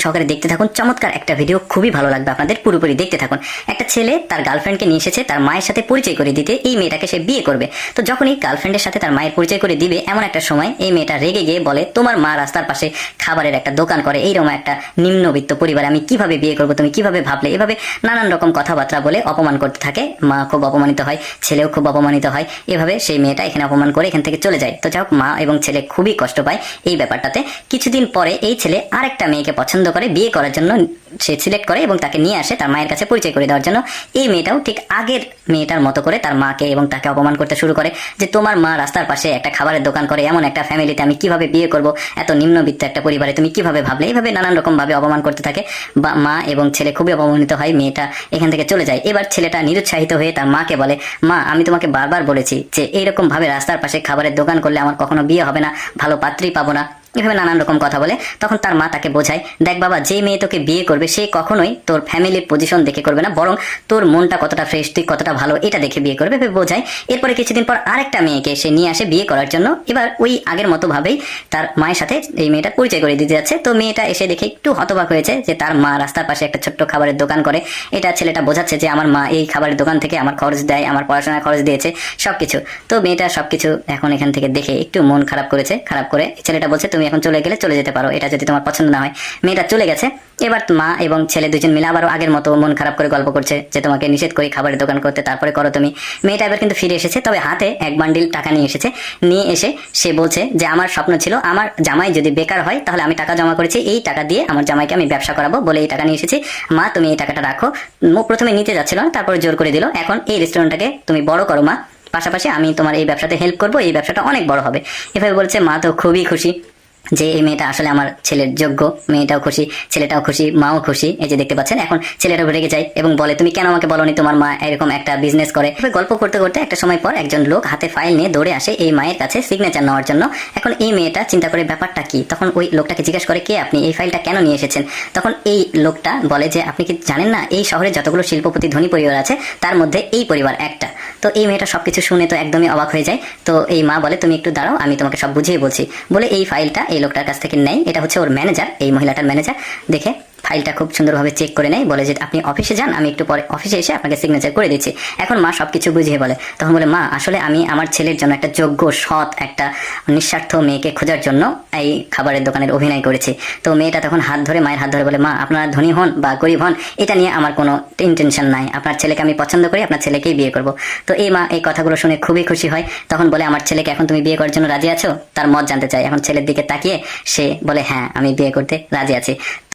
সহকারে দেখতে থাকুন। চমৎকার একটা ভিডিও, খুবই ভালো লাগবে আপনাদের, পুরোপুরি দেখতে থাকুন। একটা ছেলে তার গার্লফ্রেন্ডকে নিয়ে এসেছে তার মায়ের সাথে পরিচয় করে দিতে। এই মেয়েটাকে সে বিয়ে করবে। তো যখনই গার্লফ্রেন্ডের সাথে তার মায়ের পরিচয় করে দিবে, এমন একটা সময় এই মেয়েটা রেগে গিয়ে বলে, তোমার মা রাস্তার পাশে খাবারের একটা দোকান করে, এইরকম একটা নিম্নবিত্ত পরিবারে আমি কিভাবে বিয়ে করবো, তুমি কিভাবে ভাবলে? এভাবে নানান রকম কথাবার্তা বলে অপমান করতে থাকে। মা খুব অপমানিত হয়, ছেলেও খুব অপমানিত হয়। এভাবে সেই মেয়েটা এখানে অপমান করে এখান থেকে চলে যায়। তো যাই হোক, মা এবং ছেলে খুবই কষ্ট পায় এই ব্যাপারটাতে। কিছুদিন পরে এই ছেলে আরেকটা মেয়েকে পছন্দ করে, বিয়ে করার জন্য সে সিলেক্ট করে এবং তাকে নিয়ে আসে তার মায়ের কাছে পরিচয় করে দেওয়ার জন্য। এই মেয়েটাও ঠিক আগের মেয়েটার মতো করে তার মাকে এবং তাকে অপমান করতে শুরু করে যে, তোমার মা রাস্তার পাশে একটা খাবারের দোকান করে, এমন একটা ফ্যামিলিতে আমি কিভাবে বিয়ে করব, এত নিম্নবিত্ত একটা পরিবারে তুমি কিভাবে ভাবলে? এইভাবে নানান রকম ভাবে অপমান করতে থাকে। মা এবং ছেলে খুবই অপমানিত হয়। মেয়েটা এখান থেকে চলে যায়। এবার ছেলেটা নিরুৎসাহিত হয়ে তার মাকে বলে, মা আমি তোমাকে বারবার বলেছি যে এইরকম ভাবে রাস্তার পাশে খাবারের দোকান করলে আমার কখনো বিয়ে হবে না, ভালো পাত্রী পাবো না। এভাবে নানান রকম কথা বলে। তখন তার মা তাকে বোঝায়, দেখ বাবা, যে মেয়ে তোকে বিয়ে করবে সে কখনোই তোর ফ্যামিলির পজিশন দেখে করবে না, বরং তোর মনটা কতটা ফ্রেশ, তুই কতটা ভালো, এটা দেখে বিয়ে করবে, বোঝায়। এরপরে কিছুদিন পর আরেকটা মেয়েকে সে নিয়ে আসে বিয়ে করার জন্য। এবার ওই আগের মতো ভাবেই তার মায়ের সাথে এই মেয়েটা পরিচয় করে দিতে যাচ্ছে। তো মেয়েটা এসে দেখে একটু হতবাক হয়েছে যে তার মা রাস্তার পাশে একটা ছোট্ট খাবারের দোকান করে। এটা ছেলেটা বোঝাচ্ছে যে আমার মা এই খাবারের দোকান থেকে আমার খরচ দেয়, আমার পড়াশোনার খরচ দিয়েছে, সবকিছু। তো মেয়েটা সবকিছু এখন এখান থেকে দেখে একটু মন খারাপ করেছে। খারাপ করে ছেলেটা বলছে, তুমি এখন চলে গেলে চলে যেতে পারো, এটা যদি তোমার পছন্দ না হয়। মেয়েটা চলে গেছে। এবার মা এবং ছেলে দুজন মিলে আবারও আগের মতো মন খারাপ করে গল্প করছে যে তোমাকে নিষেধ করি খাবারের দোকান করতে, তারপরে করো তুমি। মেয়েটা এবার কিন্তু ফিরে এসেছে, তবে হাতে এক বান্ডিল টাকা নিয়ে এসেছে। নিয়ে এসে সে বলছে যে আমার স্বপ্ন ছিল আমার জামাই যদি বেকার হয় তাহলে আমি টাকা জমা করেছি, এই টাকা দিয়ে আমার জামাইকে আমি ব্যবসা করাবো বলে এই টাকা নিয়ে এসেছি। মা তুমি এই টাকাটা রাখো। প্রথমে নিতে যাচ্ছিল না, তারপরে জোর করে দিল, এখন এই রেস্টুরেন্টটাকে তুমি বড় করো মা, পাশাপাশি আমি তোমার এই ব্যবসাতে হেল্প করবো, এই ব্যবসাটা অনেক বড় হবে। এভাবে বলছে। মা তো খুবই খুশি যে এই মেয়েটা আসলে আমার ছেলের যোগ্য। মেয়েটাও খুশি, ছেলেটাও খুশি, মাও খুশি। এই যে দেখতে পাচ্ছেন। এখন ছেলেটাও রেগে যায় এবং বলে, তুমি কেন আমাকে বলনি তোমার মা এরকম একটা বিজনেস করে? গল্প করতে করতে একটা সময় পর একজন লোক হাতে ফাইল নিয়ে দৌড়ে আসে এই মায়ের কাছে সিগনেচার নেওয়ার জন্য। এখন এই মেয়েটা চিন্তা করে ব্যাপারটা কি। তখন ওই লোকটাকে জিজ্ঞেস করে, কে আপনি, এই ফাইলটা কেন নিয়ে এসেছেন? তখন এই লোকটা বলে যে, আপনি কি জানেন না এই শহরে যতগুলো শিল্পপতি ধনী পরিবার আছে তার মধ্যে এই পরিবার একটা। তো এই মেয়েটা সবকিছু শুনে তো একদমই অবাক হয়ে যায়। তো এই মা বলে, তুমি একটু দাঁড়াও, আমি তোমাকে সব বুঝিয়ে বলছি। বলে এই ফাইলটা এই লোকটার কাছ থেকে নেয়। এটা হচ্ছে ওর ম্যানেজার, এই মহিলাটার ম্যানেজার। দেখে ফাইলটা খুব সুন্দরভাবে চেক করে নেয়, বলে যে আপনি অফিসে যান, আমি একটু পরে অফিসে এসে আপনাকে সিগনেচার করে দিচ্ছি। এখন মা সবকিছু বুঝিয়ে বলে। তখন বলে, মা আসলে আমি আমার ছেলের জন্য একটা যোগ্য, সৎ, একটা নিঃস্বার্থ মেয়েকে খোঁজার জন্য এই খাবারের দোকানের অভিনয় করেছি। তো মেয়েটা তখন হাত ধরে, মায়ের হাত ধরে বলে, মা আপনারা ধনী হন বা গরিব হন এটা নিয়ে আমার কোনো ইন্টেনশন নাই, আপনার ছেলেকে আমি পছন্দ করি, আপনার ছেলেকেই বিয়ে করব। তো এই মা এই কথাগুলো শুনে খুবই খুশি হয়। তখন বলে, আমার ছেলেকে এখন তুমি বিয়ে করার জন্য রাজি আছো? তার মত জানতে চাই। এখন ছেলের দিকে তাকিয়ে সে বলে, হ্যাঁ আমি বিয়ে করতে রাজি আছি।